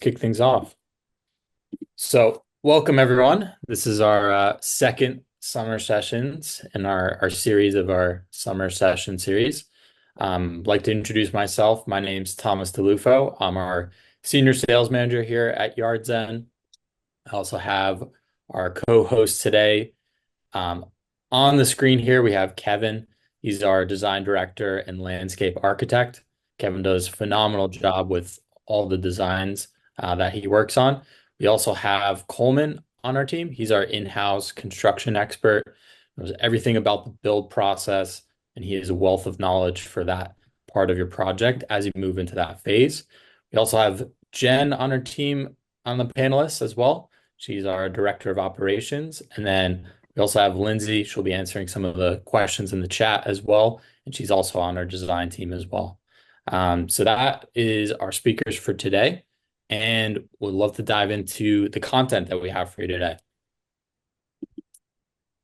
kick things off. So, welcome everyone. This is our second summer sessions in our series of our summer session series. I'd like to introduce myself. My name's Thomas DeLufo. I'm our senior sales manager here at Yardzen. I also have our co-host today. Um, on the screen here, we have Kevin. He's our design director and landscape architect. Kevin does a phenomenal job with all the designs that he works on. We also have Coleman on our team. He's our in-house construction expert, knows everything about the build process, and he is a wealth of knowledge for that part of your project as you move into that phase. We also have Jen on our team on the panelists as well. She's our director of operations. And then we also have Lindsay. She'll be answering some of the questions in the chat as well. And she's also on our design team as well. So that is our speakers for today. And we'd love to dive into the content that we have for you today.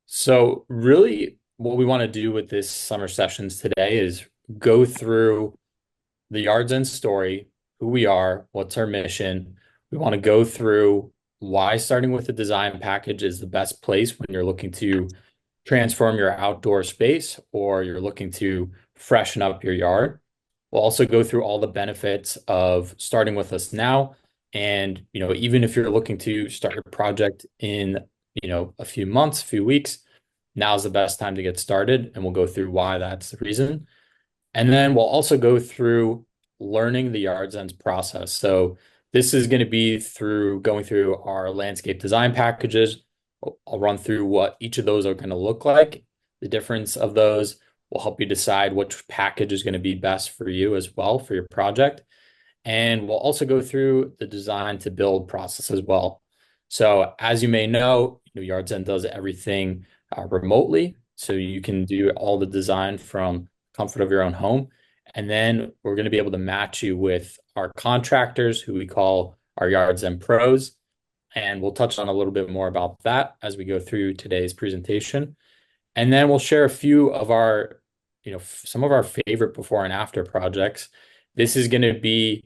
So really what we want to do with this summer sessions today is go through the Yardzen story, who we are, what's our mission. We want to go through why starting with a design package is the best place when you're looking to transform your outdoor space or you're looking to freshen up your yard. We'll also go through all the benefits of starting with us now. And, even if you're looking to start your project in, a few months, a few weeks, now's the best time to get started. And we'll go through why that's the reason. And then we'll also go through learning the Yardzen's process. So this is going to be through going through our landscape design packages. I'll run through what each of those are going to look like. The difference of those will help you decide which package is going to be best for you as well for your project. And we'll also go through the design to build process as well. So as you may know, Yardzen does everything remotely. So you can do all the design from comfort of your own home. And then we're going to be able to match you with our contractors who we call our Yardzen pros. And we'll touch on a little bit more about that as we go through today's presentation. And then we'll share a few of our, some of our favorite before and after projects. This is going to be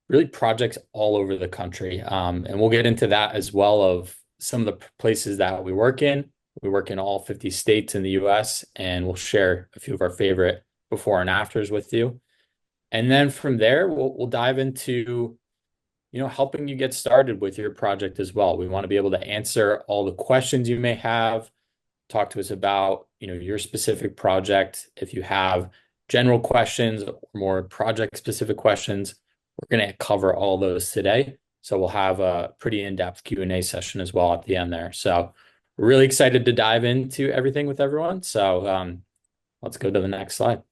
really projects all over the country. And we'll get into that as well of some of the places that we work in. We work in all 50 states in the US, and we'll share a few of our favorite before and afters with you. And then from there, we'll dive into, helping you get started with your project as well. We want to be able to answer all the questions you may have, talk to us about, your specific project. If you have general questions or more project specific questions, we're going to cover all those today. So we'll have a pretty in-depth Q&A session as well at the end there. So we're really excited to dive into everything with everyone. So let's go to the next slide.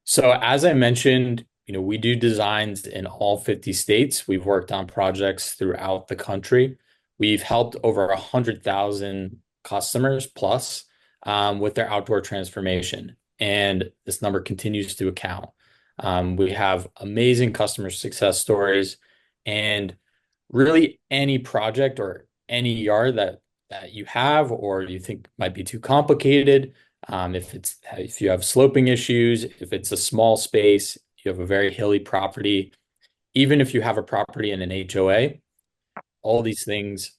So as I mentioned, we do designs in all 50 states. We've worked on projects throughout the country. We've helped over 100,000 customers plus with their outdoor transformation. And this number continues to account. We have amazing customer success stories, and really any project or any yard that you have or you think might be too complicated. If you have sloping issues, if it's a small space, you have a very hilly property, even if you have a property in an HOA, all these things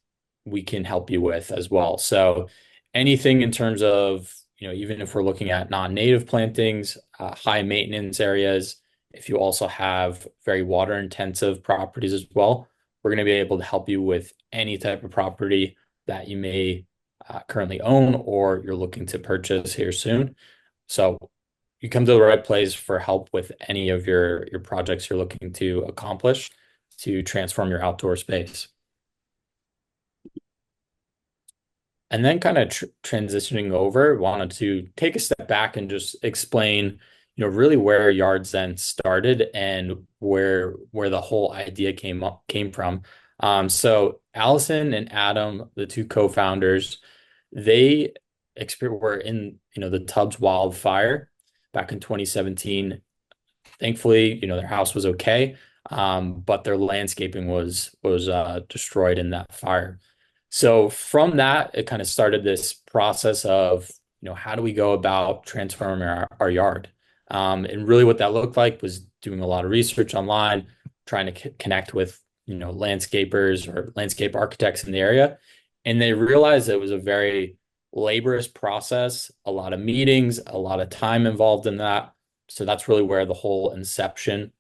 we can help you with as well. So anything in terms of, even if we're looking at non-native plantings, high maintenance areas, if you also have very water intensive properties as well, we're going to be able to help you with any type of property that you may currently own or you're looking to purchase here soon. So you come to the right place for help with any of your projects you're looking to accomplish to transform your outdoor space. And then kind of transitioning over, wanted to take a step back and just explain, really where Yardzen started and where the whole idea came from. So Allison and Adam, the two co-founders, they were in, the Tubbs wildfire back in 2017. Thankfully, their house was okay, but their landscaping was destroyed in that fire. So from that, it kind of started this process of, how do we go about transforming our yard? And really what that looked like was doing a lot of research online, trying to connect with, landscapers or landscape architects in the area. And they realized it was a very laborious process, a lot of meetings, a lot of time involved in that. So that's really where the whole inception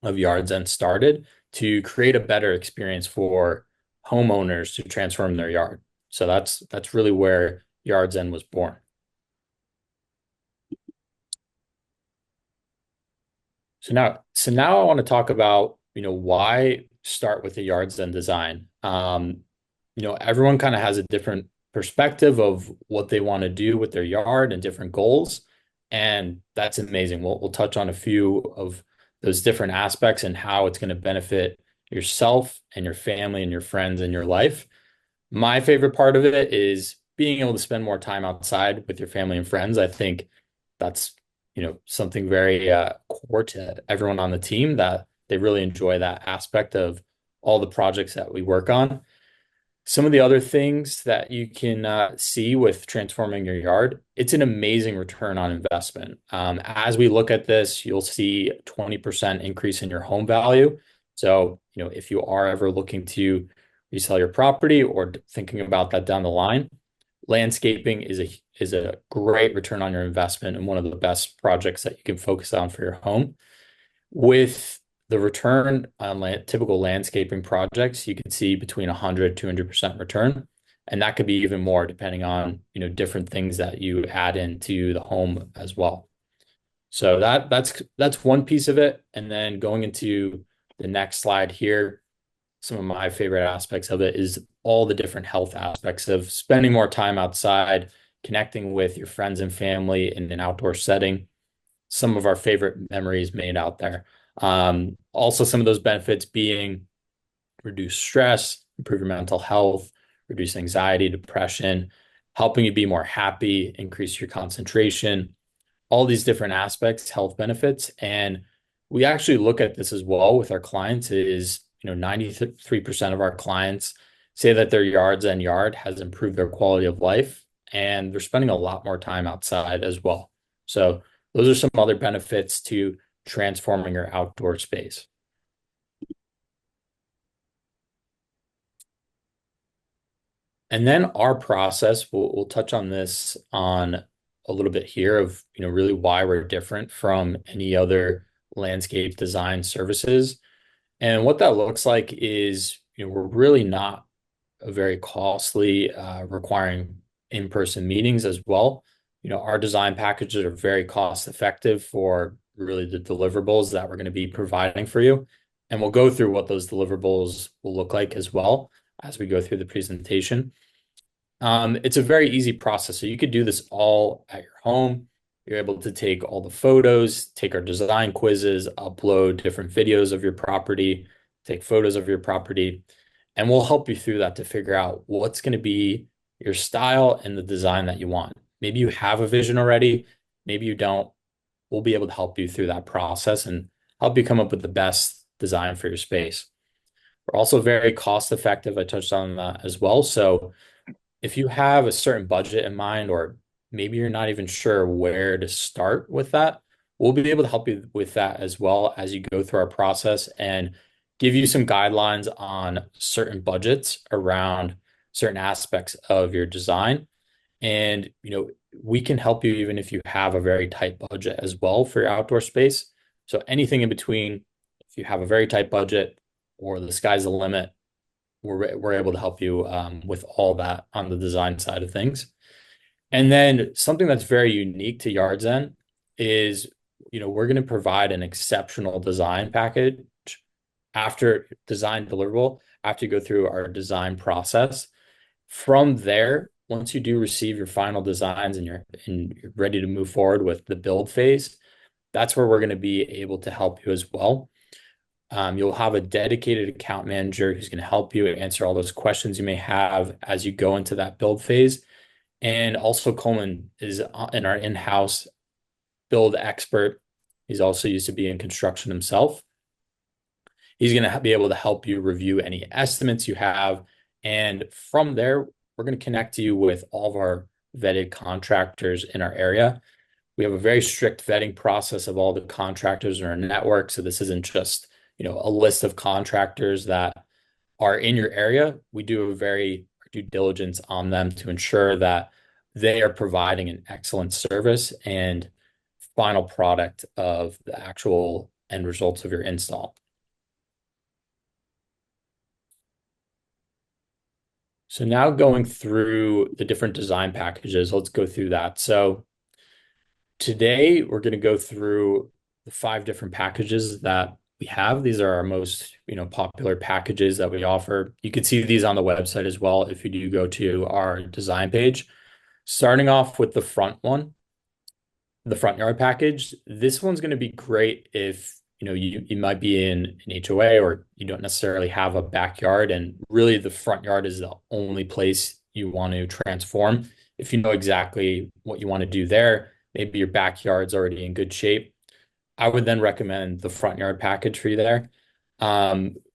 of Yardzen started, to create a better experience for homeowners to transform their yard. So that's really where Yardzen was born. So now I want to talk about, why start with the Yardzen design. Everyone kind of has a different perspective of what they want to do with their yard and different goals, and that's amazing. We'll touch on a few of those different aspects and how it's going to benefit yourself and your family and your friends and your life. My favorite part of it is being able to spend more time outside with your family and friends. I think that's, something very core to everyone on the team, that they really enjoy that aspect of all the projects that we work on. Some of the other things that you can see with transforming your yard, it's an amazing return on investment. As we look at this, you'll see a 20% increase in your home value. So, if you are ever looking to resell your property or thinking about that down the line, landscaping is a great return on your investment and one of the best projects that you can focus on for your home. With the return on typical landscaping projects, you can see between 100 200% return, and that could be even more depending on, different things that you add into the home as well. So that's one piece of it. And then going into the next slide here, some of my favorite aspects of it is all the different health aspects of spending more time outside, connecting with your friends and family in an outdoor setting. Some of our favorite memories made out there. Also, some of those benefits being reduce stress, improve your mental health, reduce anxiety, depression, helping you be more happy, increase your concentration, all these different aspects, health benefits. And we actually look at this as well with our clients is, 93% of our clients say that their Yardzen yard has improved their quality of life, and they're spending a lot more time outside as well. So those are some other benefits to transforming your outdoor space. And then our process, we'll touch on this on a little bit here of, really why we're different from any other landscape design services. And what that looks like is, we're really not a very costly, requiring in-person meetings as well. Our design packages are very cost effective for really the deliverables that we're going to be providing for you. And we'll go through what those deliverables will look like as well as we go through the presentation. It's a very easy process. So you could do this all at your home. You're able to take all the photos, take our design quizzes, upload different videos of your property, take photos of your property, and we'll help you through that to figure out what's going to be your style and the design that you want. Maybe you have a vision already, maybe you don't. We'll be able to help you through that process and help you come up with the best design for your space. We're also very cost effective. I touched on that as well. So if you have a certain budget in mind, or maybe you're not even sure where to start with that, we'll be able to help you with that as well as you go through our process and give you some guidelines on certain budgets around certain aspects of your design. And, we can help you even if you have a very tight budget as well for your outdoor space. So anything in between, if you have a very tight budget or the sky's the limit, we're able to help you with all that on the design side of things. And then something that's very unique to Yardzen is, we're going to provide an exceptional design package after design deliverable, after you go through our design process. From there, once you do receive your final designs and you're ready to move forward with the build phase, that's where we're going to be able to help you as well. You'll have a dedicated account manager who's going to help you answer all those questions you may have as you go into that build phase. And also Coleman is in our in-house build expert. He's also used to be in construction himself. He's going to be able to help you review any estimates you have. And from there, we're going to connect you with all of our vetted contractors in our area. We have a very strict vetting process of all the contractors in our network. So this isn't just, a list of contractors that are in your area. We do a very due diligence on them to ensure that they are providing an excellent service and final product of the actual end results of your install. So now going through the different design packages, let's go through that. So today we're going to go through the five different packages that we have. These are our most, popular packages that we offer. You can see these on the website as well if you do go to our design page. Starting off with the front one, the front yard package. This one's going to be great if you might be in an HOA or you don't necessarily have a backyard, and really the front yard is the only place you want to transform. If you know exactly what you want to do there, maybe your backyard's already in good shape, I would then recommend the front yard package for you there.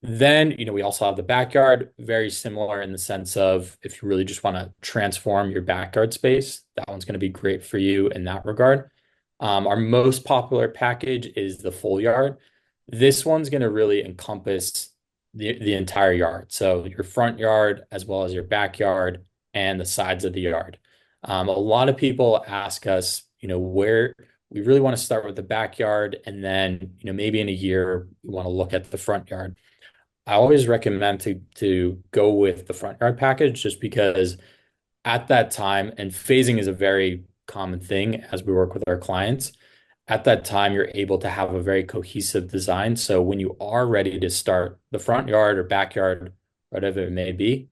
Then, we also have the backyard, very similar in the sense of if you really just want to transform your backyard space, that one's going to be great for you in that regard. Our most popular package is the full yard. This one's going to really encompass the entire yard. So your front yard as well as your backyard and the sides of the yard. A lot of people ask us, where we really want to start with the backyard, and then, maybe in a year we want to look at the front yard. I always recommend to go with the front yard package just because at that time, and phasing is a very common thing as we work with our clients. At that time, you're able to have a very cohesive design. So when you are ready to start the front yard or backyard, whatever it may be,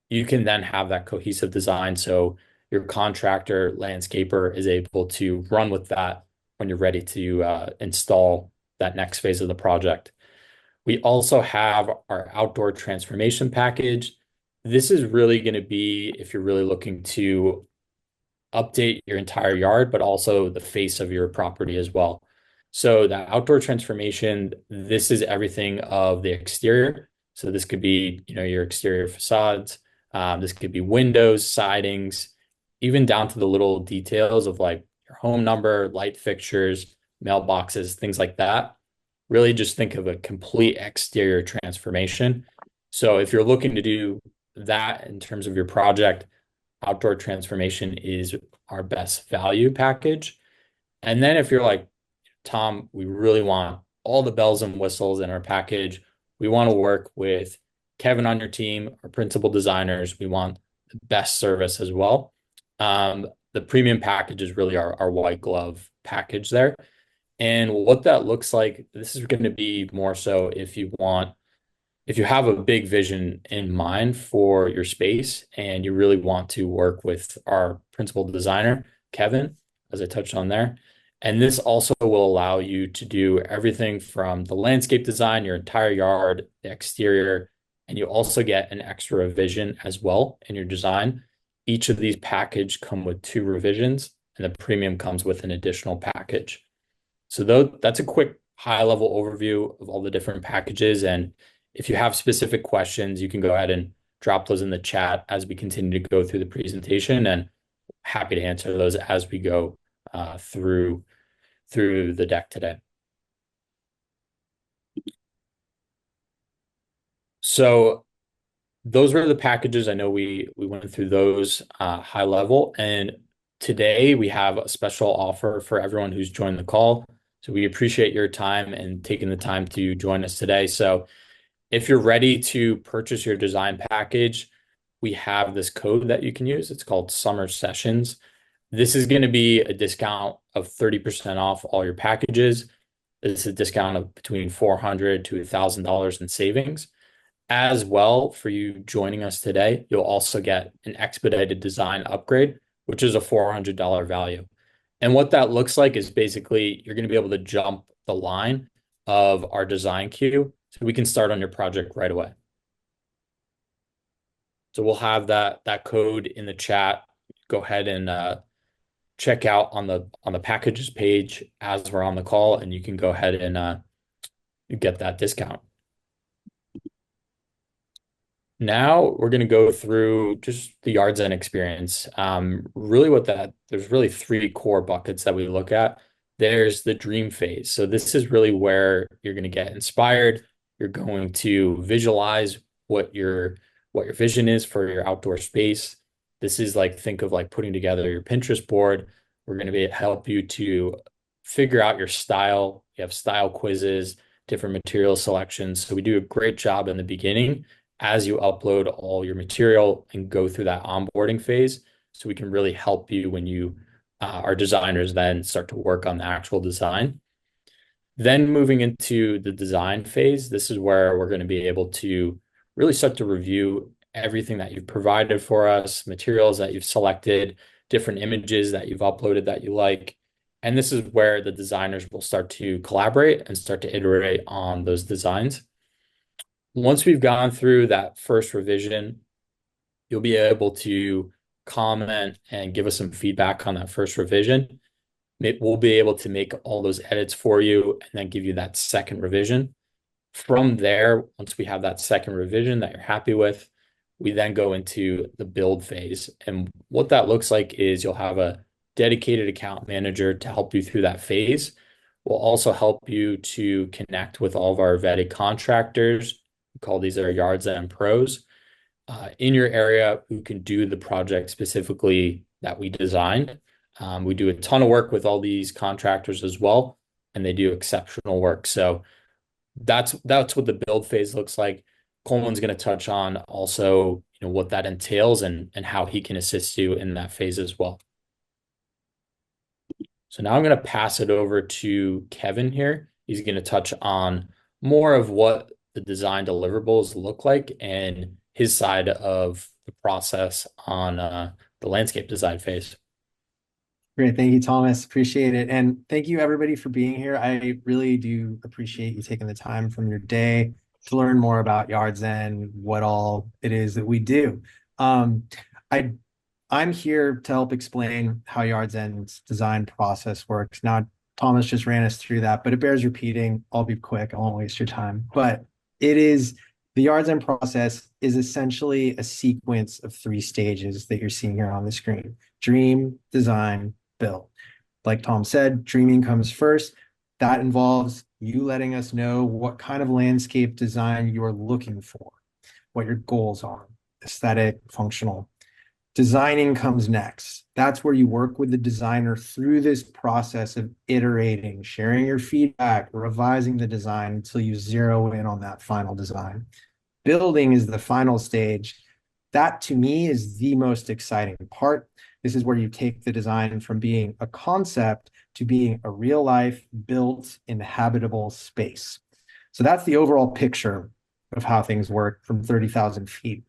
you can then have that cohesive design. So your contractor, landscaper is able to run with that when you're ready to install that next phase of the project. We also have our outdoor transformation package. This is really going to be if you're really looking to update your entire yard, but also the face of your property as well. So the outdoor transformation, this is everything of the exterior. So this could be, your exterior facades. This could be windows, sidings, even down to the little details of like your home number, light fixtures, mailboxes, things like that. Really just think of a complete exterior transformation. So if you're looking to do that in terms of your project, outdoor transformation is our best value package. And then if you're like, Tom, we really want all the bells and whistles in our package. We want to work with Kevin on your team, our principal designers. We want the best service as well. The premium package is really our white glove package there. And what that looks like, this is going to be more so if you have a big vision in mind for your space and you really want to work with our principal designer, Kevin, as I touched on there. And this also will allow you to do everything from the landscape design, your entire yard, the exterior, and you also get an extra revision as well in your design. Each of these packages come with 2 revisions, and the premium comes with an additional package. So that's a quick high-level overview of all the different packages. And if you have specific questions, you can go ahead and drop those in the chat as we continue to go through the presentation, and happy to answer those as we go through the deck today. So those were the packages. I know we went through those high level, and today we have a special offer for everyone who's joined the call. So we appreciate your time and taking the time to join us today. So if you're ready to purchase your design package, we have this code that you can use. It's called Summer Sessions. This is going to be a discount of 30% off all your packages. This is a discount of between $400 to $1,000 in savings. As well, for you joining us today, you'll also get an expedited design upgrade, which is a $400 value. And what that looks like is basically you're going to be able to jump the line of our design queue so we can start on your project right away. So we'll have that code in the chat. Go ahead and check out on the packages page as we're on the call, and you can go ahead and get that discount. Now we're going to go through just the Yardzen experience. There's really 3 core buckets that we look at. There's the dream phase. So this is really where you're going to get inspired. You're going to visualize what your vision is for your outdoor space. This is like, think of like putting together your Pinterest board. We're going to be help you to figure out your style. You have style quizzes, different material selections. So we do a great job in the beginning as you upload all your material and go through that onboarding phase. So we can really help you when you our designers then start to work on the actual design. Then moving into the design phase, this is where we're going to be able to really start to review everything that you've provided for us, materials that you've selected, different images that you've uploaded that you like. And this is where the designers will start to collaborate and start to iterate on those designs. Once we've gone through that first revision, you'll be able to comment and give us some feedback on that first revision. We'll be able to make all those edits for you and then give you that second revision. From there, once we have that second revision that you're happy with, we then go into the build phase. And what that looks like is you'll have a dedicated account manager to help you through that phase. We'll also help you to connect with all of our vetted contractors. We call these our Yardzen pros in your area who can do the project specifically that we designed. We do a ton of work with all these contractors as well, and they do exceptional work. So that's what the build phase looks like. Coleman's going to touch on also, what that entails and how he can assist you in that phase as well. So now I'm going to pass it over to Kevin here. He's going to touch on more of what the design deliverables look like and his side of the process on the landscape design phase. Great. Thank you, Thomas. Appreciate it. And thank you, everybody, for being here. I really do appreciate you taking the time from your day to learn more about Yardzen, what all it is that we do. Um, I, I'm here to help explain how Yardzen's design process works. Now, Thomas just ran us through that, but it bears repeating. I'll be quick. I won't waste your time. But it is the Yardzen process is essentially a sequence of 3 stages that you're seeing here on the screen: dream, design, build. Like Tom said, dreaming comes first. That involves you letting us know what kind of landscape design you're looking for, what your goals are, aesthetic, functional. Designing comes next. That's where you work with the designer through this process of iterating, sharing your feedback, revising the design until you zero in on that final design. Building is the final stage. That, to me, is the most exciting part. This is where you take the design from being a concept to being a real life, built, inhabitable space. So that's the overall picture of how things work from 30,000 feet.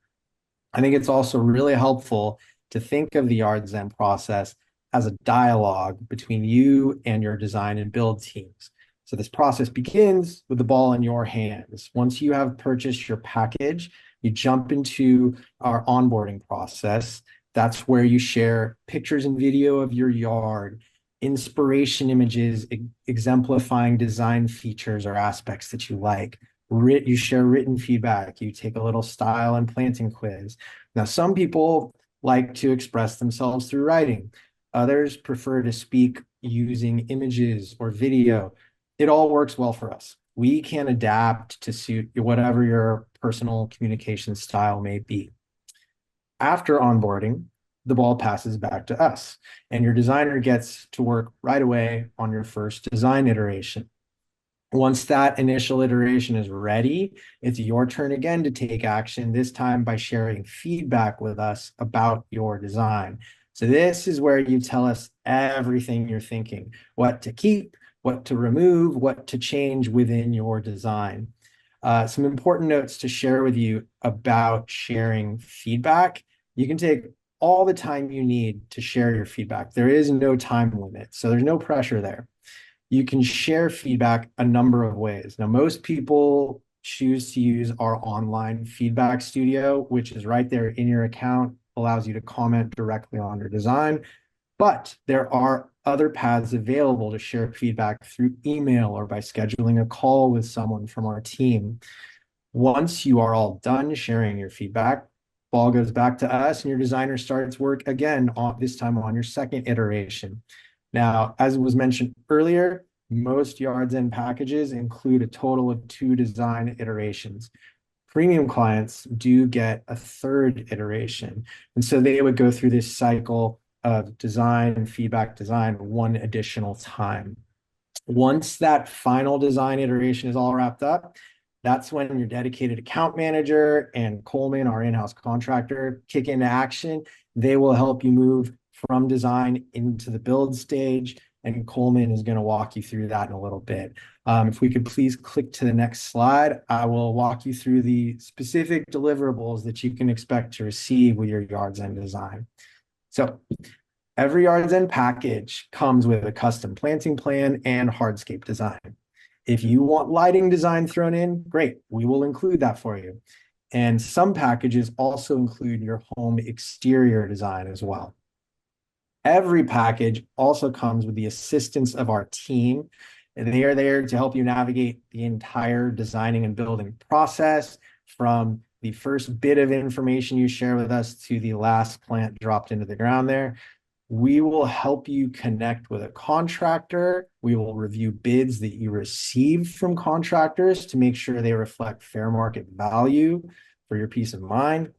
I think it's also really helpful to think of the Yardzen process as a dialogue between you and your design and build teams. So this process begins with the ball in your hands. Once you have purchased your package, you jump into our onboarding process. That's where you share pictures and video of your yard, inspiration images exemplifying design features or aspects that you like. You share written feedback. You take a little style and planting quiz. Now, some people like to express themselves through writing. Others prefer to speak using images or video. It all works well for us. We can adapt to suit whatever your personal communication style may be. After onboarding, the ball passes back to us, and your designer gets to work right away on your first design iteration. Once that initial iteration is ready, it's your turn again to take action, this time by sharing feedback with us about your design. So this is where you tell us everything you're thinking, what to keep, what to remove, what to change within your design. Some important notes to share with you about sharing feedback. You can take all the time you need to share your feedback. There is no time limit, so there's no pressure there. You can share feedback a number of ways. Now, most people choose to use our online feedback studio, which is right there in your account, allows you to comment directly on your design. But there are other paths available to share feedback through email or by scheduling a call with someone from our team. Once you are all done sharing your feedback, ball goes back to us and your designer starts work again, this time on your second iteration. Now, as was mentioned earlier, Most Yardzen packages include a total of 2 design iterations. Premium clients do get a third iteration. And so they would go through this cycle of design and feedback design one additional time. Once that final design iteration is all wrapped up, that's when your dedicated account manager and Coleman, our in-house contractor, kick into action. They will help you move from design into the build stage, and Coleman is going to walk you through that in a little bit. If we could please click to the next slide, I will walk you through the specific deliverables that you can expect to receive with your Yardzen design. So every Yardzen package comes with a custom planting plan and hardscape design. If you want lighting design thrown in, great, we will include that for you. And some packages also include your home exterior design as well. Every package also comes with the assistance of our team, and they are there to help you navigate the entire designing and building process from the first bit of information you share with us to the last plant dropped into the ground there. We will help you connect with a contractor. We will review bids that you receive from contractors to make sure they reflect fair market value for your peace of mind.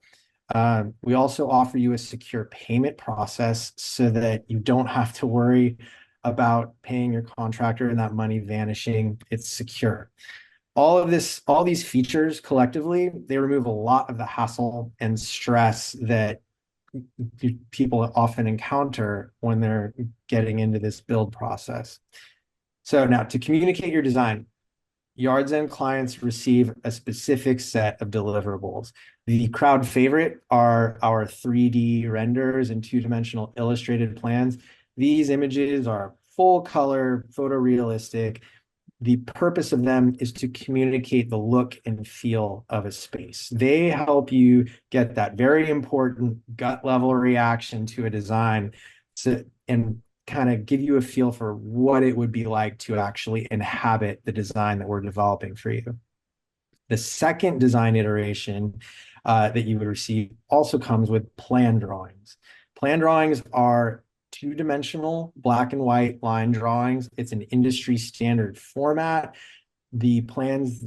We also offer you a secure payment process so that you don't have to worry about paying your contractor and that money vanishing. It's secure. All these features collectively, they remove a lot of the hassle and stress that people often encounter when they're getting into this build process. So now to communicate your design, Yardzen clients receive a specific set of deliverables. The crowd favorite are our 3D renders and two-dimensional illustrated plans. These images are full color, photorealistic. The purpose of them is to communicate the look and feel of a space. They help you get that very important gut level reaction to a design and kind of give you a feel for what it would be like to actually inhabit the design that we're developing for you. The second design iteration that you would receive also comes with plan drawings. Plan drawings are two-dimensional black and white line drawings. It's an industry standard format. The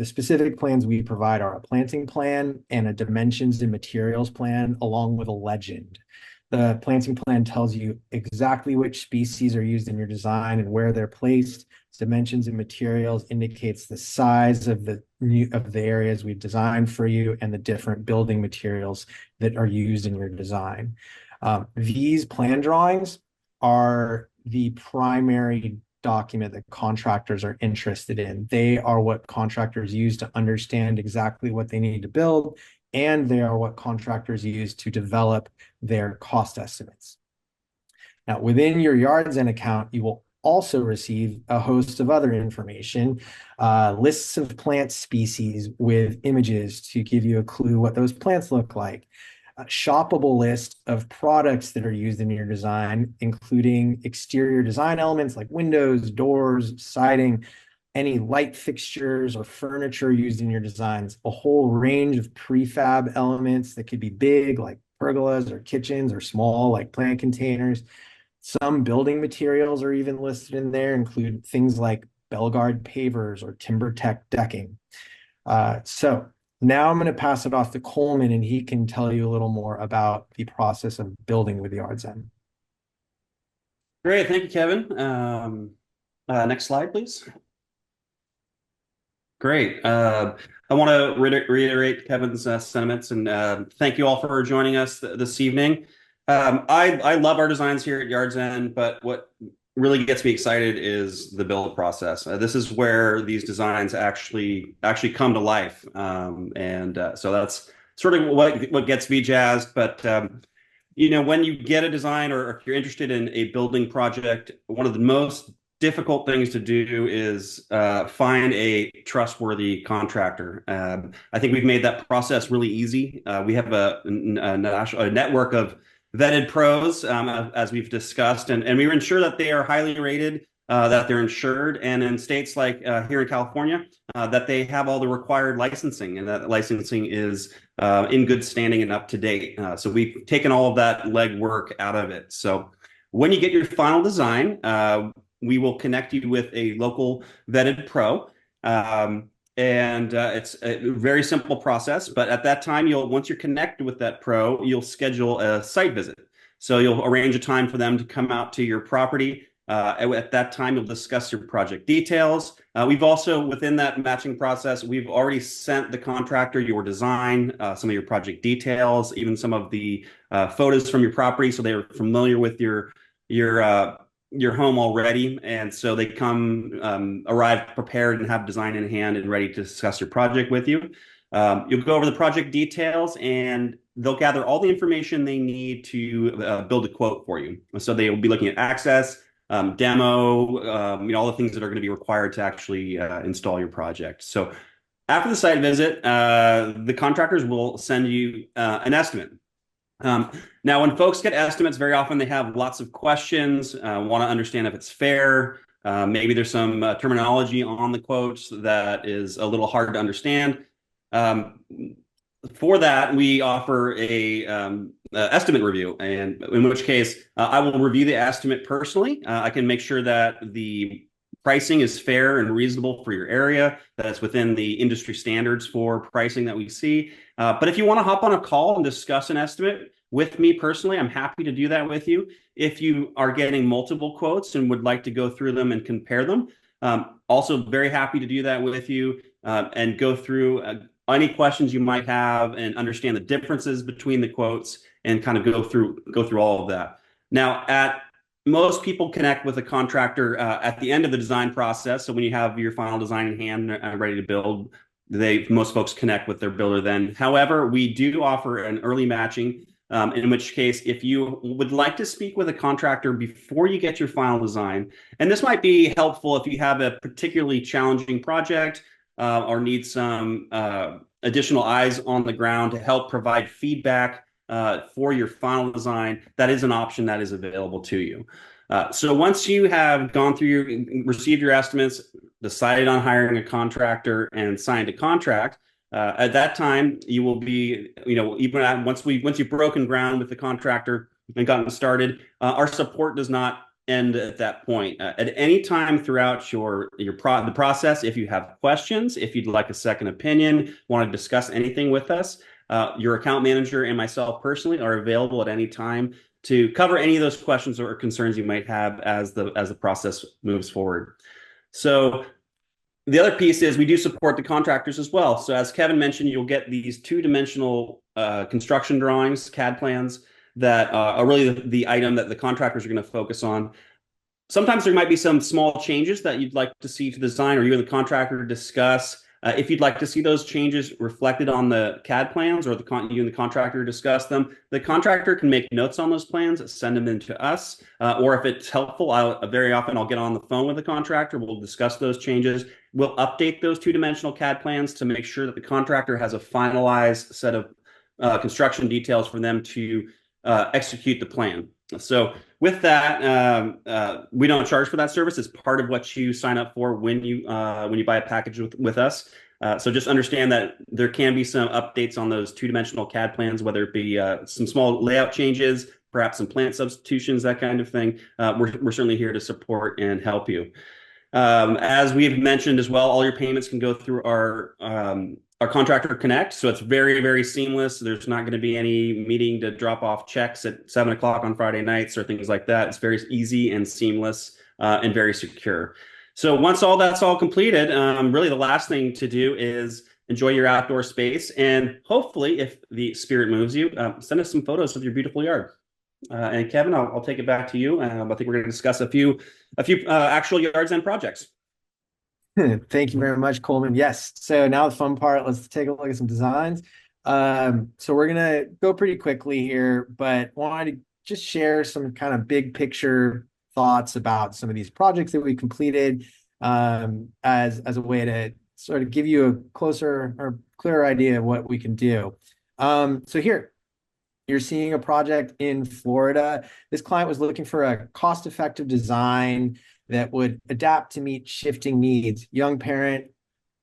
specific plans we provide are a planting plan and a dimensions and materials plan, along with a legend. The planting plan tells you exactly which species are used in your design and where they're placed. Dimensions and materials indicates the size of the areas we've designed for you and the different building materials that are used in your design. These plan drawings are the primary document that contractors are interested in. They are what contractors use to understand exactly what they need to build, and they are what contractors use to develop their cost estimates. Now, within your Yardzen account, you will also receive a host of other information, lists of plant species with images to give you a clue what those plants look like, a shoppable list of products that are used in your design, including exterior design elements like windows, doors, siding, any light fixtures or furniture used in your designs, a whole range of prefab elements that could be big, like pergolas or kitchens, or small, like plant containers. Some building materials are even listed in there, include things like Belgard pavers or TimberTech decking. So now I'm going to pass it off to Coleman, and he can tell you a little more about the process of building with Yardzen. Great, thank you, Kevin. Next slide, please. Great. I want to reiterate Kevin's sentiments and thank you all for joining us this evening. I love our designs here at Yardzen, but what really gets me excited is the build process. This is where these designs actually come to life, so that's sort of what gets me jazzed. But when you get a design, or if you're interested in a building project, one of the most difficult things to do is find a trustworthy contractor. I think we've made that process really easy. We have a network of vetted pros, as we've discussed, and we ensure that they are highly rated, that they're insured, and in states like here in California, that they have all the required licensing, and that licensing is in good standing and up to date. So we've taken all of that legwork out of it. So when you get your final design, we will connect you with a local vetted pro. It's a very simple process, but at that time, once you're connected with that pro, you'll schedule a site visit. So you'll arrange a time for them to come out to your property. At that time, you'll discuss your project details. We've also, within that matching process, we've already sent the contractor your design, some of your project details, even some of the photos from your property, so they're familiar with your home already, and so they arrive prepared and have design in hand and ready to discuss your project with you. You'll go over the project details, and they'll gather all the information they need to build a quote for you. So they will be looking at access, demo, all the things that are going to be required to actually install your project. So after the site visit, the contractors will send you an estimate. Now, when folks get estimates, very often they have lots of questions, want to understand if it's fair. Maybe there's some terminology on the quotes that is a little hard to understand. For that, we offer a estimate review, and in which case I will review the estimate personally. I can make sure that the pricing is fair and reasonable for your area, that it's within the industry standards for pricing that we see. But if you want to hop on a call and discuss an estimate with me personally, I'm happy to do that with you. If you are getting multiple quotes and would like to go through them and compare them, also very happy to do that with you and go through any questions you might have and understand the differences between the quotes and kind of go through all of that. Now, most people connect with a contractor at the end of the design process. So when you have your final design in hand and ready to build, most folks connect with their builder then. However, we do offer an early matching, in which case, if you would like to speak with a contractor before you get your final design, and this might be helpful if you have a particularly challenging project or need some additional eyes on the ground to help provide feedback for your final design, that is an option that is available to you. So once you have gone through received your estimates, decided on hiring a contractor, and signed a contract, at that time you will be, even once you've broken ground with the contractor and gotten started, our support does not end at that point. At any time throughout the process, if you have questions, if you'd like a second opinion, want to discuss anything with us, your account manager and myself personally are available at any time to cover any of those questions or concerns you might have as the process moves forward. So the other piece is we do support the contractors as well. So as Kevin mentioned, you'll get these two-dimensional construction drawings, CAD plans, that are really the item that the contractors are going to focus on. Sometimes there might be some small changes that you'd like to see to the design, or you and the contractor discuss. If you'd like to see those changes reflected on the CAD plans, or you and the contractor discuss them, the contractor can make notes on those plans, send them in to us, or if it's helpful, very often I'll get on the phone with the contractor, we'll discuss those changes. We'll update those two-dimensional CAD plans to make sure that the contractor has a finalized set of construction details for them to execute the plan. So with that, we don't charge for that service. It's part of what you sign up for when you buy a package with us. So just understand that there can be some updates on those two-dimensional CAD plans, whether it be some small layout changes, perhaps some plant substitutions, that kind of thing. We're certainly here to support and help you. As we've mentioned as well, all your payments can go through our Contractor Connect. So it's very, very seamless. There's not going to be any meeting to drop off checks at 7 o'clock on Friday nights or things like that. It's very easy and seamless and very secure. So once that's all completed, really the last thing to do is enjoy your outdoor space. And hopefully, if the spirit moves you, send us some photos of your beautiful yard. And Kevin, I'll take it back to you. I think we're going to discuss a few actual Yardzen projects. Thank you very much, Coleman. Yes. So now the fun part, let's take a look at some designs. So we're going to go pretty quickly here, but wanted to just share some kind of big picture thoughts about some of these projects that we completed as a way to sort of give you a closer or clearer idea of what we can do. So here, you're seeing a project in Florida. This client was looking for a cost-effective design that would adapt to meet shifting needs. Young parent,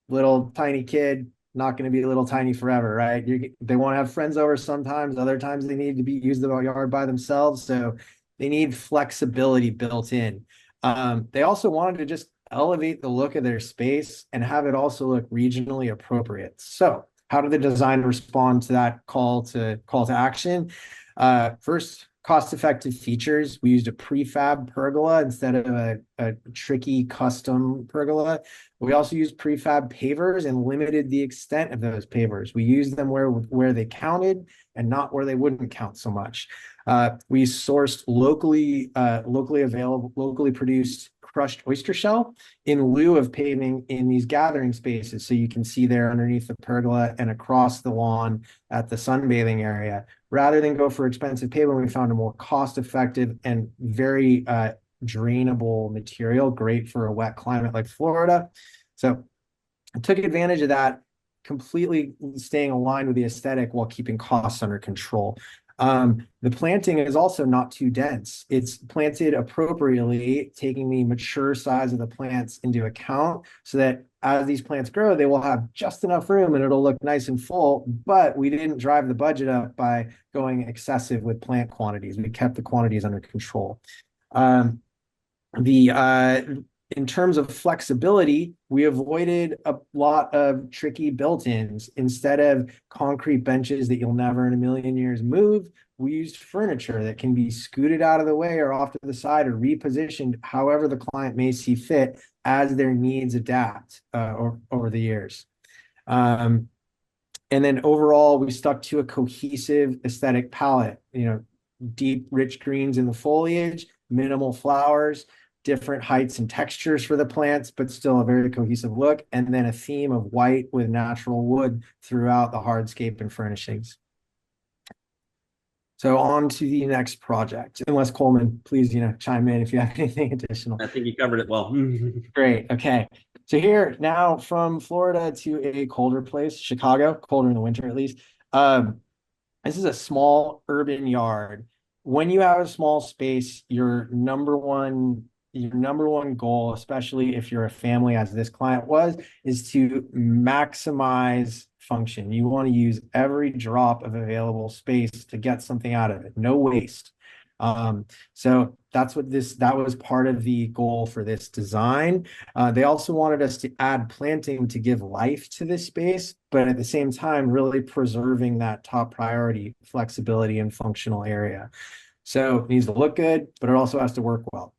little tiny kid, not going to be a little tiny forever, right? They want to have friends over sometimes. Other times they need to use the yard by themselves. So they need flexibility built in. They also wanted to just elevate the look of their space and have it also look regionally appropriate. So how did the design respond to that call to action? First, cost-effective features. We used a prefab pergola instead of a tricky custom pergola. We also used prefab pavers and limited the extent of those pavers. We used them where they counted and not where they wouldn't count so much. We sourced locally available, locally produced crushed oyster shell in lieu of paving in these gathering spaces. So you can see there underneath the pergola and across the lawn at the sunbathing area. Rather than go for expensive pavement, we found a more cost-effective and very drainable material, great for a wet climate like Florida. So I took advantage of that, completely staying aligned with the aesthetic while keeping costs under control. The planting is also not too dense. It's planted appropriately, taking the mature size of the plants into account so that as these plants grow, they will have just enough room and it'll look nice and full, but we didn't drive the budget up by going excessive with plant quantities. We kept the quantities under control. In terms of flexibility, we avoided a lot of tricky built-ins. Instead of concrete benches that you'll never in a million years move, we used furniture that can be scooted out of the way or off to the side or repositioned however the client may see fit as their needs adapt over the years. And then overall, we stuck to a cohesive aesthetic palette, deep, rich greens in the foliage, minimal flowers, different heights and textures for the plants, but still a very cohesive look. And then a theme of white with natural wood throughout the hardscape and furnishings. So on to the next project. Unless Coleman, please, chime in if you have anything additional. I think you covered it well. Great. Okay. So here now from Florida to a colder place, Chicago, colder in the winter at least. This is a small urban yard. When you have a small space, your number one goal, especially if you're a family, as this client was, is to maximize function. You want to use every drop of available space to get something out of it, no waste. So that was part of the goal for this design. They also wanted us to add planting to give life to this space, but at the same time, really preserving that top priority, flexibility and functional area. So it needs to look good, but it also has to work well.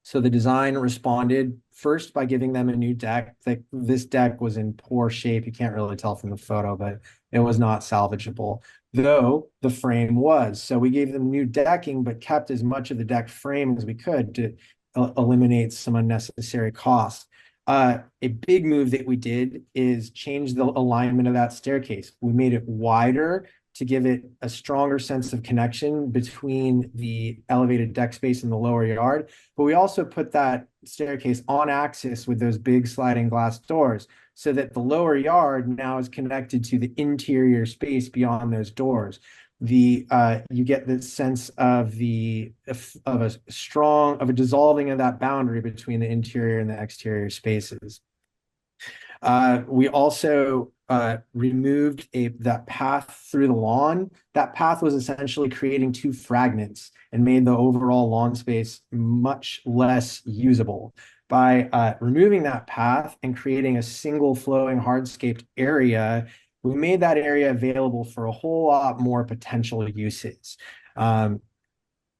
So the design responded first by giving them a new deck. This deck was in poor shape. You can't really tell from the photo, but it was not salvageable, though the frame was. So we gave them new decking, but kept as much of the deck frame as we could to eliminate some unnecessary costs. A big move that we did is change the alignment of that staircase. We made it wider to give it a stronger sense of connection between the elevated deck space and the lower yard. But we also put that staircase on axis with those big sliding glass doors so that the lower yard now is connected to the interior space beyond those doors. You get the sense of a dissolving of that boundary between the interior and the exterior spaces. We also removed that path through the lawn. That path was essentially creating two fragments and made the overall lawn space much less usable. By removing that path and creating a single flowing hardscaped area, we made that area available for a whole lot more potential uses.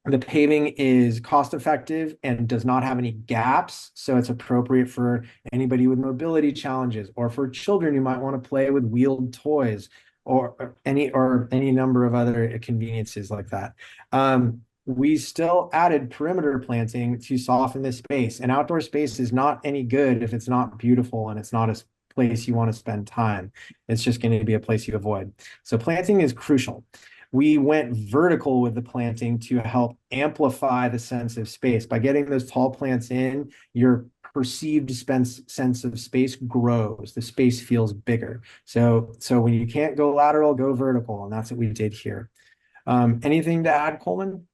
The paving is cost effective and does not have any gaps, so it's appropriate for anybody with mobility challenges or for children who might want to play with wheeled toys or any number of other conveniences like that. We still added perimeter planting to soften this space. An outdoor space is not any good if it's not beautiful and it's not a place you want to spend time. It's just going to be a place you avoid. So planting is crucial. We went vertical with the planting to help amplify the sense of space. By getting those tall plants in, your perceived sense of space grows. The space feels bigger. So when you can't go lateral, go vertical, and that's what we did here. Anything to add, Coleman?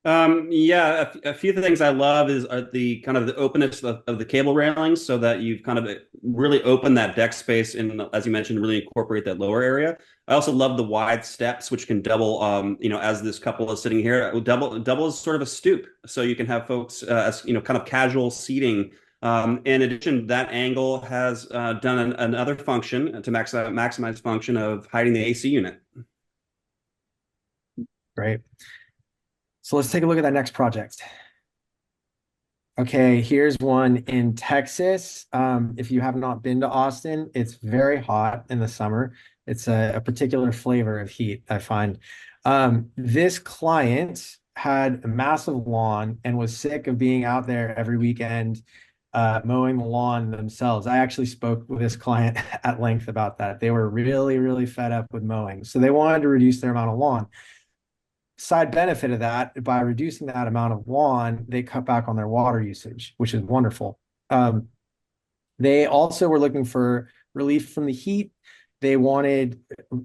Yeah, a few things I love are the kind of the openness of the cable railings, so that you've kind of really opened that deck space, and as you mentioned, really incorporate that lower area. I also love the wide steps, which can double, as this couple is sitting here, it will double as sort of a stoop, so you can have folks as kind of casual seating. In addition, that angle has done another function to maximize function of hiding the AC unit. Great. So let's take a look at that next project. Okay, here's one in Texas. If you have not been to Austin, it's very hot in the summer. It's a particular flavor of heat, I find. This client had a massive lawn and was sick of being out there every weekend mowing the lawn themselves. I actually spoke with this client at length about that. They were really, really fed up with mowing. So they wanted to reduce their amount of lawn. Side benefit of that, by reducing that amount of lawn, they cut back on their water usage, which is wonderful. They also were looking for relief from the heat. They wanted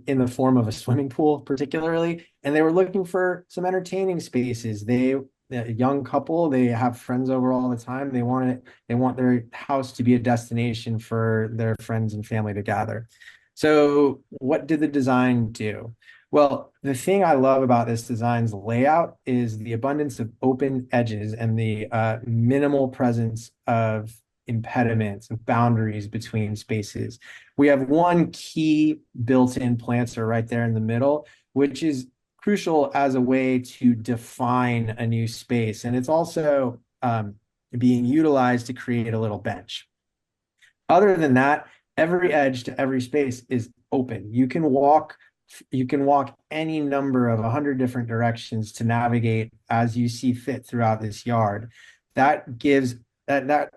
in the form of a swimming pool, particularly, and they were looking for some entertaining spaces. A young couple, they have friends over all the time. They want their house to be a destination for their friends and family to gather. So what did the design do? Well, the thing I love about this design's layout is the abundance of open edges and the minimal presence of impediments, of boundaries between spaces. We have one key built-in planter right there in the middle, which is crucial as a way to define a new space. And it's also being utilized to create a little bench. Other than that, every edge to every space is open. You can walk any number of 100 different directions to navigate as you see fit throughout this yard. That gives that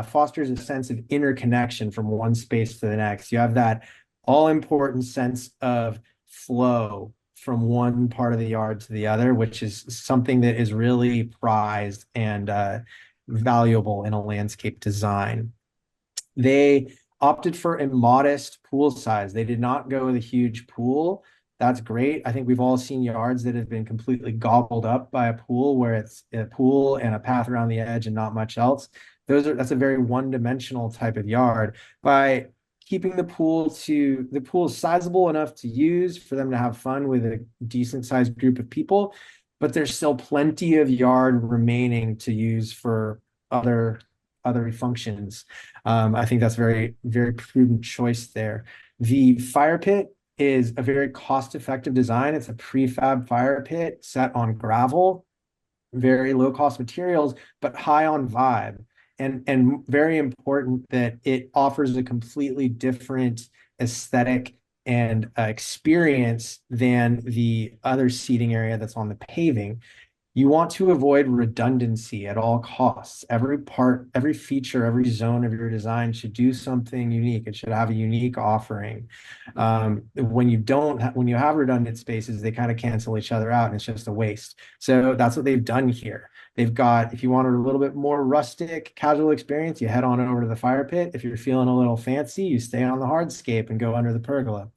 fosters a sense of interconnection from one space to the next. You have that all important sense of flow from one part of the yard to the other, which is something that is really prized and valuable in a landscape design. They opted for a modest pool size. They did not go with a huge pool. That's great. I think we've all seen yards that have been completely gobbled up by a pool, where it's a pool and a path around the edge and not much else. That's a very one-dimensional type of yard. By keeping the pool sizable enough to use for them to have fun with a decent sized group of people, but there's still plenty of yard remaining to use for other functions. I think that's very, very prudent choice there. The fire pit is a very cost-effective design. It's a prefab fire pit set on gravel, very low-cost materials, but high on vibe. And very important that it offers a completely different aesthetic and experience than the other seating area that's on the paving. You want to avoid redundancy at all costs. Every part, every feature, every zone of your design should do something unique. It should have a unique offering. When you have redundant spaces, they kind of cancel each other out, and it's just a waste. So that's what they've done here. They've got, if you want a little bit more rustic, casual experience, you head on over to the fire pit. If you're feeling a little fancy, you stay on the hardscape and go under the pergola.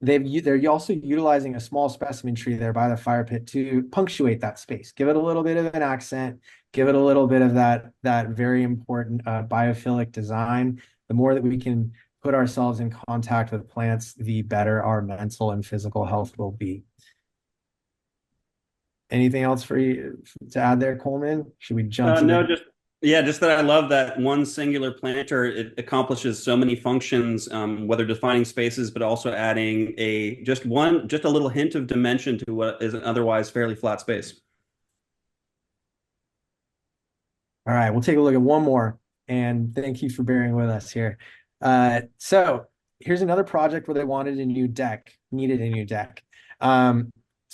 They're also utilizing a small specimen tree there by the fire pit to punctuate that space, give it a little bit of an accent, give it a little bit of that very important biophilic design. The more that we can put ourselves in contact with plants, the better our mental and physical health will be. Anything else for you to add there, Coleman? Should we jump to No, the just that I love that one singular planter. It accomplishes so many functions, whether defining spaces, but also adding just a little hint of dimension to what is an otherwise fairly flat space. All right, we'll take a look at one more, and thank you for bearing with us here. So here's another project where they needed a new deck.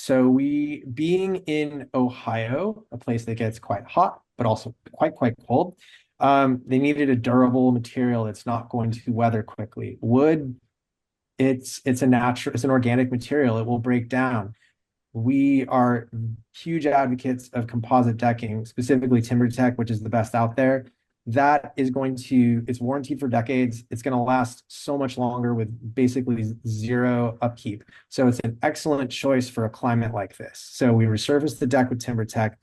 So we, being in Ohio, a place that gets quite hot, but also quite cold, they needed a durable material that's not going to weather quickly. Wood, it's an organic material. It will break down. We are huge advocates of composite decking, specifically TimberTech, which is the best out there. that is it's warranted for decades. It's going to last so much longer with basically zero upkeep. So it's an excellent choice for a climate like this. So we resurfaced the deck with TimberTech.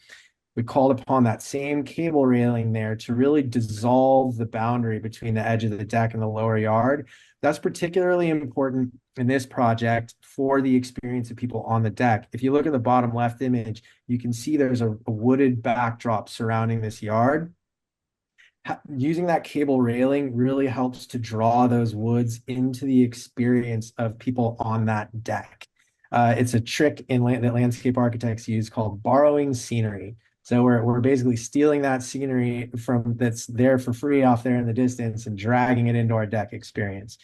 We called upon that same cable railing there to really dissolve the boundary between the edge of the deck and the lower yard. That's particularly important in this project for the experience of people on the deck. If you look at the bottom left image, you can see there's a wooded backdrop surrounding this yard. Using that cable railing really helps to draw those woods into the experience of people on that deck. It's a trick that landscape architects use called borrowing scenery. So we're basically stealing that scenery that's there for free off there in the distance and dragging it into our deck experience.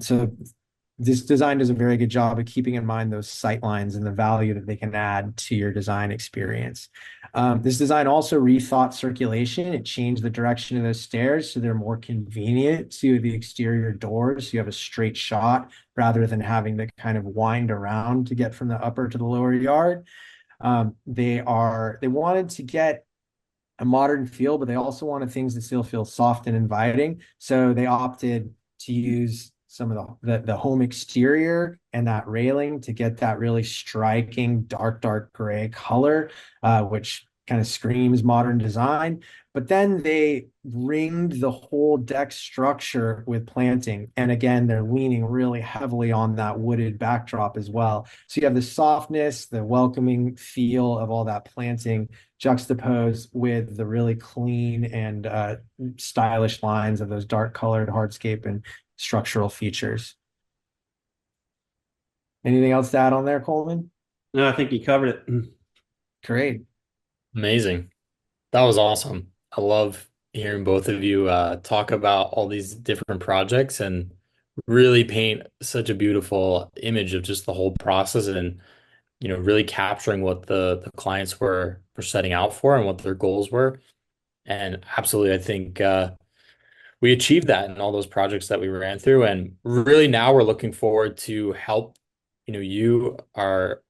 So this design does a very good job of keeping in mind those sight lines and the value that they can add to your design experience. This design also rethought circulation. It changed the direction of those stairs so they're more convenient to the exterior doors. So you have a straight shot rather than having to kind of wind around to get from the upper to the lower yard. They wanted to get a modern feel, but they also wanted things that still feel soft and inviting. So they opted to use some of the home exterior and that railing to get that really striking dark gray color, which kind of screams modern design. But then they ringed the whole deck structure with planting. And again, they're leaning really heavily on that wooded backdrop as well. So you have the softness, the welcoming feel of all that planting juxtaposed with the really clean and stylish lines of those dark colored hardscape and structural features. Anything else to add on there, Coleman? No, I think you covered it. Great. Amazing. That was awesome. I love hearing both of you talk about all these different projects and really paint such a beautiful image of just the whole process and really capturing what the clients were setting out for and what their goals were. And absolutely, I think we achieved that in all those projects that we ran through. And really now we're looking forward to help, you our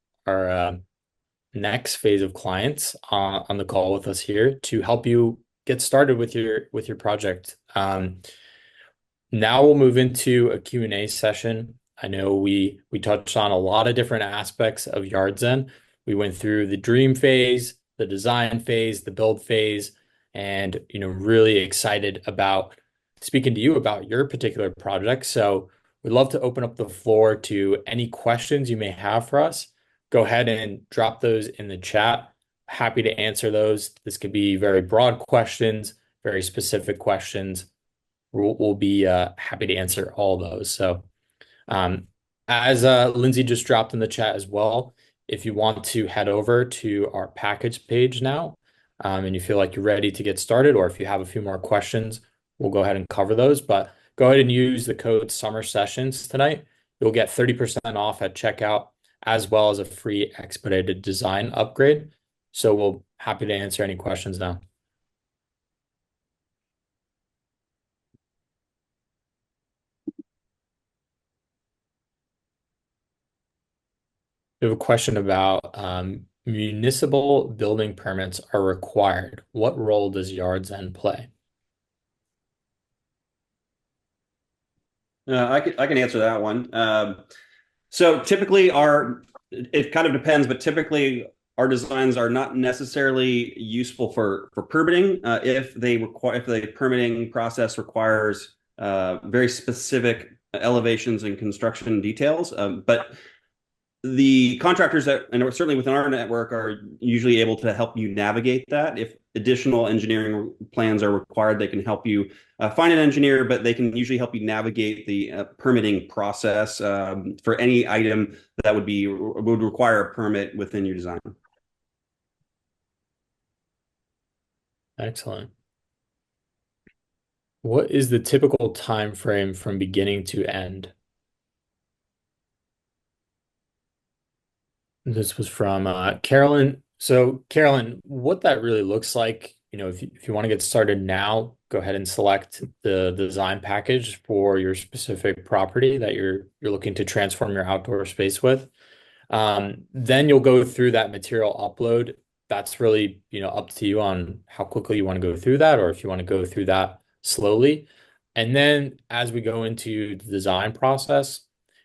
next phase of clients on the call with us here to help you get started with your project. Now we'll move into a Q&A session. I know we touched on a lot of different aspects of Yardzen. We went through the dream phase, the design phase, the build phase, and really excited about speaking to you about your particular project. So we'd love to open up the floor to any questions you may have for us. Go ahead and drop those in the chat. Happy to answer those. This could be very broad questions, very specific questions. We'll be happy to answer all those. So as Lindsay just dropped in the chat as well, if you want to head over to our package page now and you feel like you're ready to get started, or if you have a few more questions, we'll go ahead and cover those. But go ahead and use the code Summer Sessions tonight. You'll get 30% off at checkout, as well as a free expedited design upgrade. So we'll happy to answer any questions now. We have a question about municipal building permits are required. What role does Yardzen play? I can answer that one. So typically it kind of depends, but typically our designs are not necessarily useful for permitting if the permitting process requires very specific elevations and construction details. But the contractors and certainly within our network are usually able to help you navigate that. If additional engineering plans are required, they can help you find an engineer, but they can usually help you navigate the permitting process for any item that would require a permit within your design. Excellent. What is the typical time frame from beginning to end? This was from Carolyn. So Carolyn, what that really looks like, if you want to get started now, go ahead and select the design package for your specific property that you're looking to transform your outdoor space with. Then you'll go through that material upload that's really, up to you on how quickly you want to go through that, or if you want to go through that slowly. And then as we go into the design process,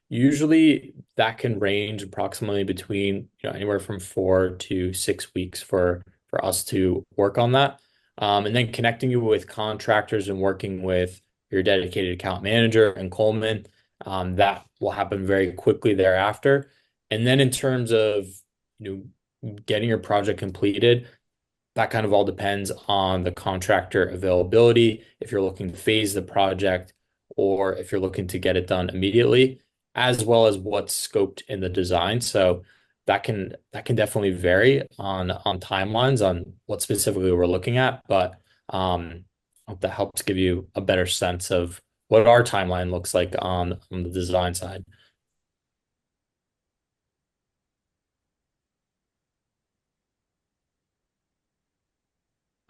usually that can range approximately between, anywhere from 4 to 6 weeks for us to work on that. And then connecting you with contractors and working with your dedicated account manager and Coleman, that will happen very quickly thereafter. And then in terms of, getting your project completed, that kind of all depends on the contractor availability, if you're looking to phase the project or if you're looking to get it done immediately, as well as what's scoped in the design. So that can definitely vary on timelines on what specifically we're looking at, but hope that helps give you a better sense of what our timeline looks like on the design side.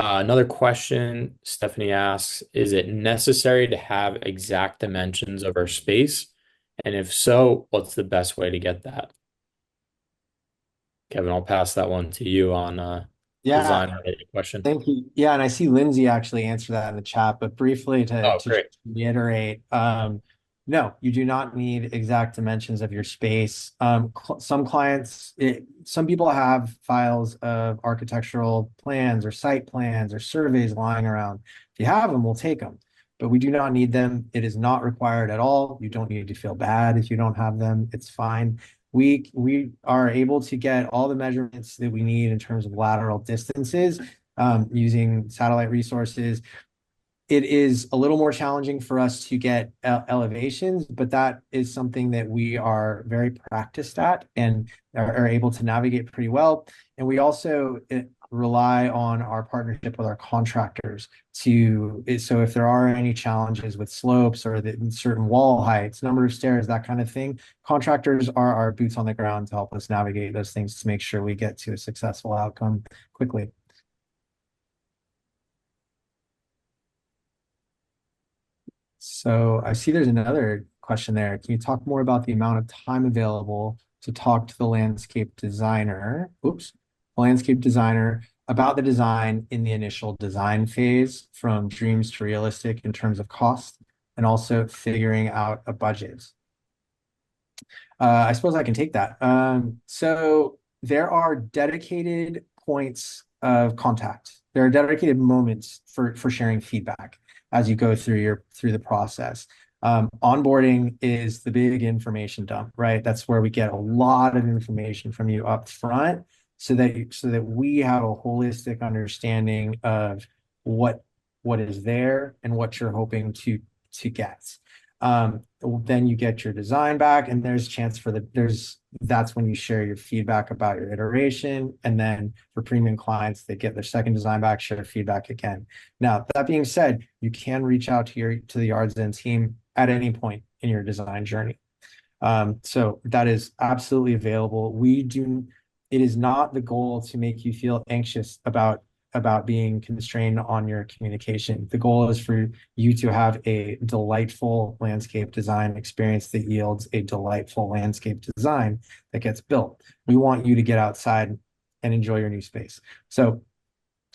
Another question Stephanie asks, is it necessary to have exact dimensions of our space? And if so, what's the best way to get that? Kevin, I'll pass that one to you on Yeah, design related question. thank you. Yeah, and I see Lindsay actually answer that in the chat, but briefly to Oh, to just great. reiterate, no, you do not need exact dimensions of your space. Some clients, some people have files of architectural plans or site plans or surveys lying around. If you have them, we'll take them, but we do not need them. It is not required at all. You don't need to feel bad if you don't have them. It's fine. We are able to get all the measurements that we need in terms of lateral distances using satellite resources. It is a little more challenging for us to get elevations, but that is something that we are very practiced at and are able to navigate pretty well. And we also rely on our partnership with our contractors so if there are any challenges with slopes or certain wall heights, number of stairs, that kind of thing, contractors are our boots on the ground to help us navigate those things to make sure we get to a successful outcome quickly. So I see there's another question there. Can you talk more about the amount of time available to talk to the landscape designer? Oops, landscape designer about the design in the initial design phase from dreams to realistic in terms of cost and also figuring out a budget. I suppose I can take that. So there are dedicated points of contact. There are dedicated moments for sharing feedback as you go through the process. Onboarding is the big information dump, right? That's where we get a lot of information from you up front so that we have a holistic understanding of what is there and what you're hoping to get. Then you get your design back, and there's chance for that's when you share your feedback about your iteration. And then for premium clients, they get their second design back, share feedback again. Now, that being said, you can reach out to the Yardzen team at any point in your design journey. So that is absolutely available. It is not the goal to make you feel anxious about being constrained on your communication. The goal is for you to have a delightful landscape design experience that yields a delightful landscape design that gets built. We want you to get outside and enjoy your new space. So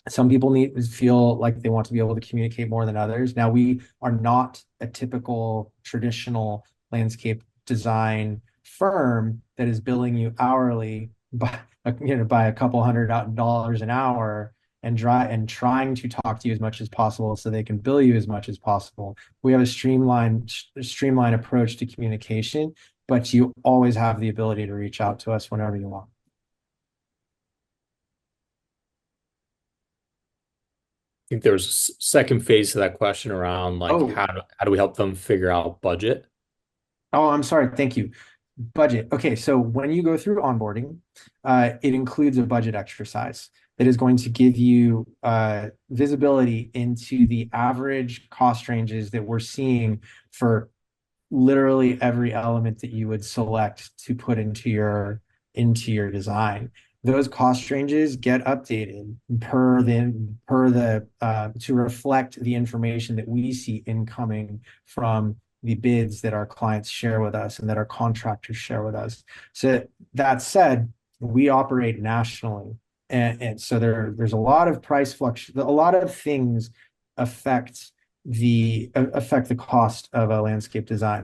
some people feel like they want to be able to communicate more than others. Now, we are not a typical traditional landscape design firm that is billing you hourly by a couple $100 an hour and trying to talk to you as much as possible so they can bill you as much as possible. We have a streamlined approach to communication, but you always have the ability to reach out to us whenever you want. I think there was a second phase to that question around like Oh, how do we help them figure out budget? Oh, I'm sorry. Thank you. Budget. Okay, so when you go through onboarding, it includes a budget exercise that is going to give you visibility into the average cost ranges that we're seeing for literally every element that you would select to put into your design. Those cost ranges get updated to reflect the information that we see incoming from the bids that our clients share with us and that our contractors share with us. So that said, we operate nationally. And so there's a lot of price fluctuation. A lot of things affect the cost of a landscape design.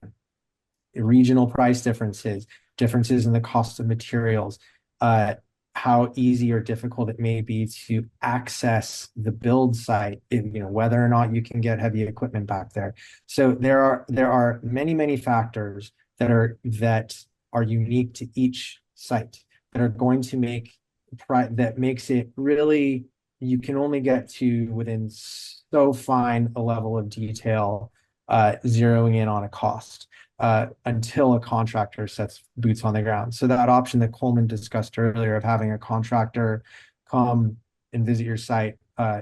Regional price differences, differences in the cost of materials, uh, how easy or difficult it may be to access the build site, whether or not you can get heavy equipment back there. So there are many factors that are unique to each site that are going to that makes it really, you can only get to within so fine a level of detail, zeroing in on a cost, until a contractor sets boots on the ground. So that option that Coleman discussed earlier of having a contractor come and visit your site,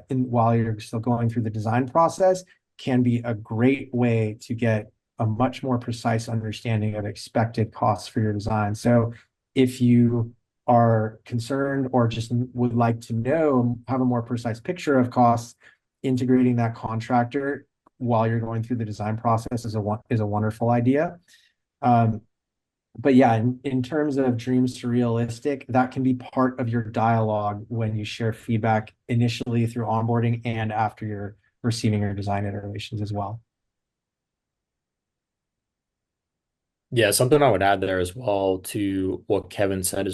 while you're still going through the design process, can be a great way to get a much more precise understanding of expected costs for your design. So if you are concerned or just would like to know, have a more precise picture of costs, integrating that contractor while you're going through the design process is a wonderful idea. Um, but yeah, in terms of dreams to realistic, that can be part of your dialogue when you share feedback initially through onboarding and after you're receiving your design iterations as well. Yeah, something I would add there as well to what Kevin said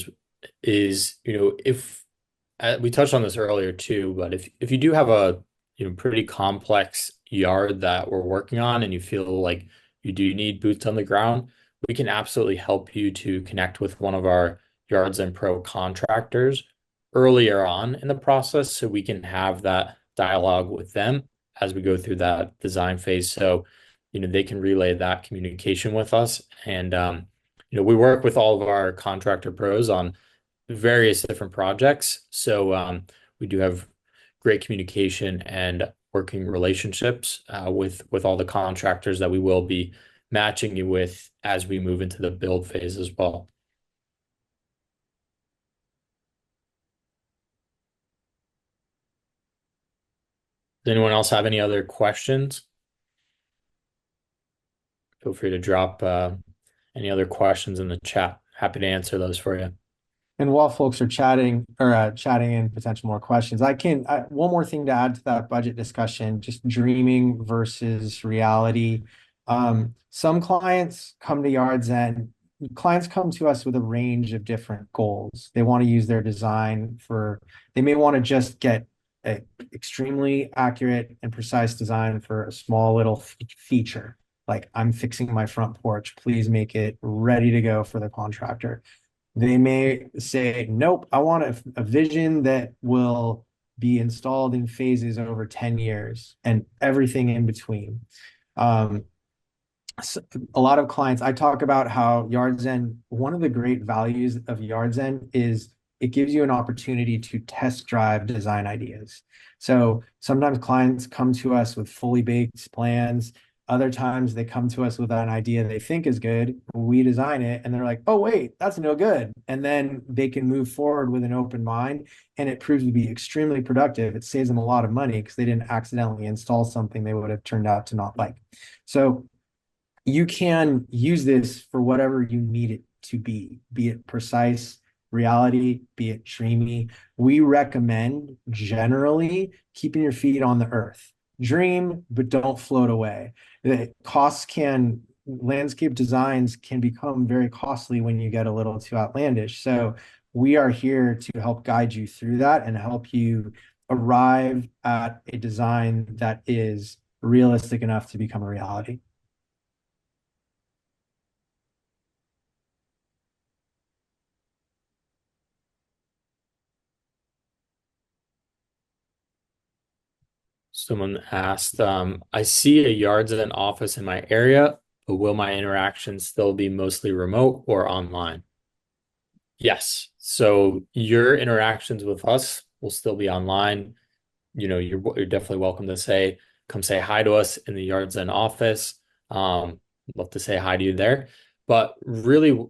is if we touched on this earlier too, but if you do have a pretty complex yard that we're working on and you feel like you do need boots on the ground, we can absolutely help you to connect with one of our Yardzen Pro contractors earlier on in the process so we can have that dialogue with them as we go through that design phase. So, they can relay that communication with us. And we work with all of our contractor pros on various different projects. So we do have great communication and working relationships with all the contractors that we will be matching you with as we move into the build phase as well. Does anyone else have any other questions? Feel free to drop any other questions in the chat. Happy to answer those for you. And while folks are chatting in potential more questions, one more thing to add to that budget discussion, just dreaming versus reality. Some clients come to us with a range of different goals. They want to use their design they may want to just get an extremely accurate and precise design for a small little feature. Like, I'm fixing my front porch, please make it ready to go for the contractor. They may say, nope, I want a vision that will be installed in phases over 10 years and everything in between. So a lot of clients, I talk about how Yardzen, one of the great values of Yardzen is it gives you an opportunity to test drive design ideas. So sometimes clients come to us with fully baked plans. Other times they come to us with an idea they think is good. We design it and they're like, oh, wait, that's no good. And then they can move forward with an open mind and it proves to be extremely productive. It saves them a lot of money because they didn't accidentally install something they would have turned out to not like. So you can use this for whatever you need it to be it precise, reality, be it dreamy. We recommend generally keeping your feet on the earth. Dream, but don't float away. Landscape designs can become very costly when you get a little too outlandish. So we are here to help guide you through that and help you arrive at a design that is realistic enough to become a reality. Someone asked, I see a Yardzen office in my area, but will my interactions still be mostly remote or online? Yes. So your interactions with us will still be online. You're definitely welcome to come say hi to us in the Yardzen office. Love to say hi to you there. But really,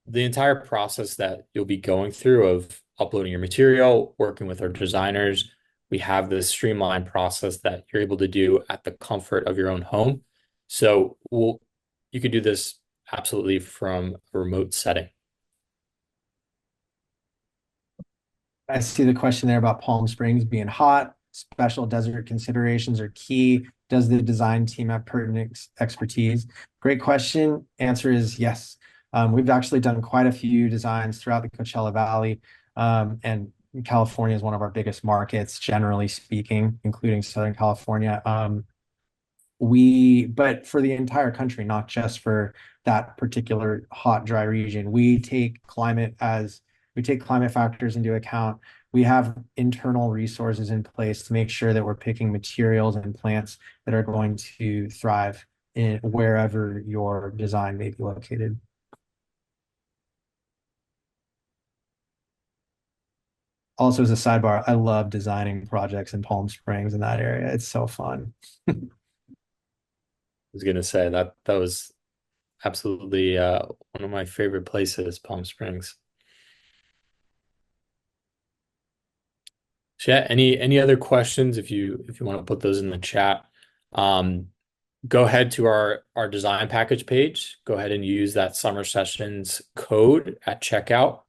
the entire process that you'll be going through of uploading your material, working with our designers, we have this streamlined process that you're able to do at the comfort of your own home. So you could do this absolutely from a remote setting. I see the question there about Palm Springs being hot. Special desert considerations are key. Does the design team have pertinent expertise? Great question. Answer is yes. We've actually done quite a few designs throughout the Coachella Valley, and California is one of our biggest markets, generally speaking, including Southern California. But for the entire country, not just for that particular hot, dry region, we take climate factors into account. We have internal resources in place to make sure that we're picking materials and plants that are going to thrive in wherever your design may be located. Also, as a sidebar, I love designing projects in Palm Springs in that area. It's so fun. Was gonna say that was absolutely one of my favorite places, Palm Springs. So yeah, any other questions if you want to put those in the chat. Um, go ahead to our design package page. Go ahead and use that summer sessions code at checkout.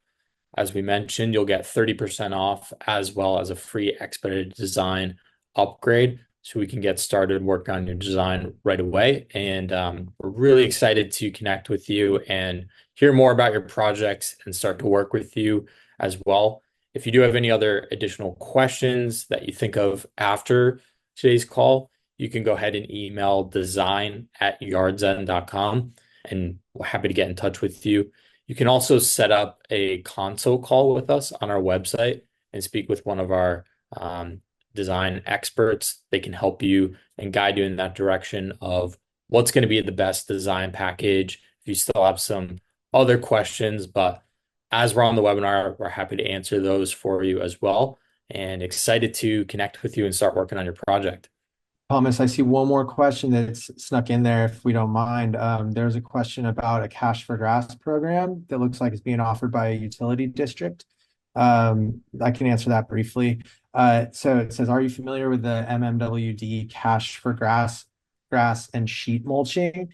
As we mentioned, you'll get 30% off as well as a free expedited design upgrade so we can get started working on your design right away. And we're really excited to connect with you and hear more about your projects and start to work with you as well. If you do have any other additional questions that you think of after today's call, you can go ahead and email design@yardzen.com and we're happy to get in touch with you. You can also set up a console call with us on our website and speak with one of our design experts. They can help you and guide you in that direction of what's going to be the best design package. If you still have some other questions, but as we're on the webinar, we're happy to answer those for you as well. And excited to connect with you and start working on your project. Thomas, I see one more question that's snuck in there, if we don't mind. There's a question about a cash for grass program that looks like it's being offered by a utility district. I can answer that briefly. So it says, are you familiar with the MMWD cash for grass and sheet mulching?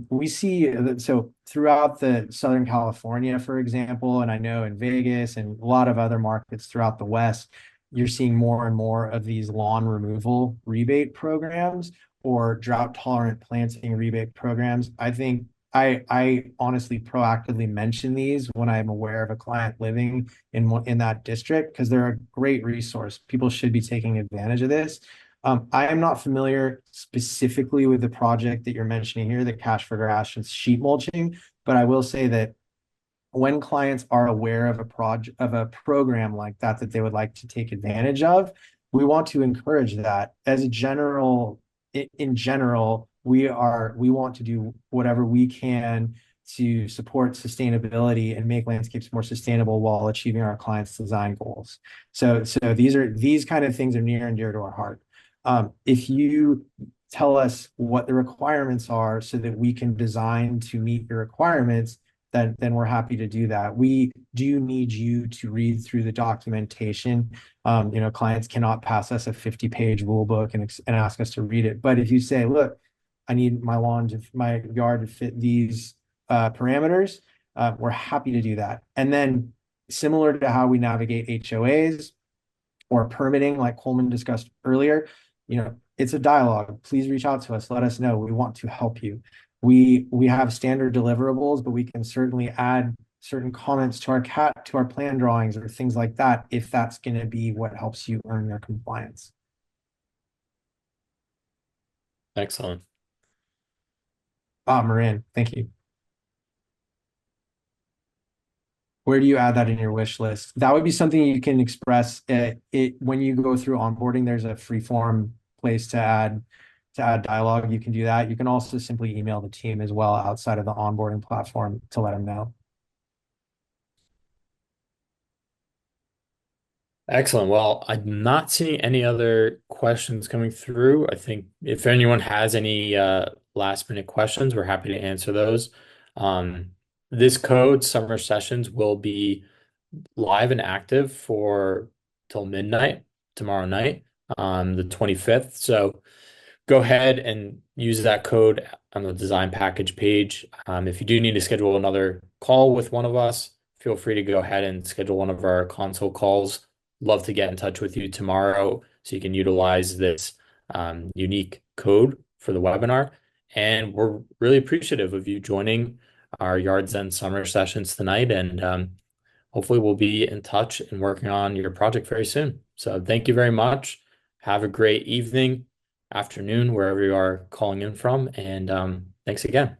We see so throughout the Southern California, for example, and I know in Vegas and a lot of other markets throughout the West, you're seeing more and more of these lawn removal rebate programs or drought tolerant planting rebate programs. I think I honestly proactively mention these when I'm aware of a client living in that district because they're a great resource. People should be taking advantage of this. I am not familiar specifically with the project that you're mentioning here, the cash for grass and sheet mulching, but I will say that when clients are aware of a program like that that they would like to take advantage of, we want to encourage that. As a general, in general, we want to do whatever we can to support sustainability and make landscapes more sustainable while achieving our clients' design goals. So these kind of things are near and dear to our heart. If you tell us what the requirements are so that we can design to meet your requirements, then we're happy to do that. We do need you to read through the documentation. Clients cannot pass us a 50-page rule book and ask us to read it. But if you say, look, I need my yard to fit these parameters, we're happy to do that. And then similar to how we navigate HOAs or permitting, like Coleman discussed earlier, it's a dialogue. Please reach out to us. Let us know. We want to help you. We have standard deliverables, but we can certainly add certain comments to our plan drawings or things like that if that's going to be what helps you earn your compliance. Excellent. Marin, thank you. Where do you add that in your wish list? That would be something you can express when you go through onboarding. There's a free form place to add dialogue. You can do that. You can also simply email the team as well outside of the onboarding platform to let them know. Excellent. Well, I'm not seeing any other questions coming through. I think if anyone has any last minute questions, we're happy to answer those. This code, Summer Sessions, will be live and active for till midnight tomorrow night on the 25th. So go ahead and use that code on the design package page. If you do need to schedule another call with one of us, feel free to go ahead and schedule one of our console calls. Love to get in touch with you tomorrow so you can utilize this unique code for the webinar. And we're really appreciative of you joining our Yardzen summer sessions tonight. And hopefully we'll be in touch and working on your project very soon. So thank you very much. Have a great evening, afternoon, wherever you are calling in from. And thanks again.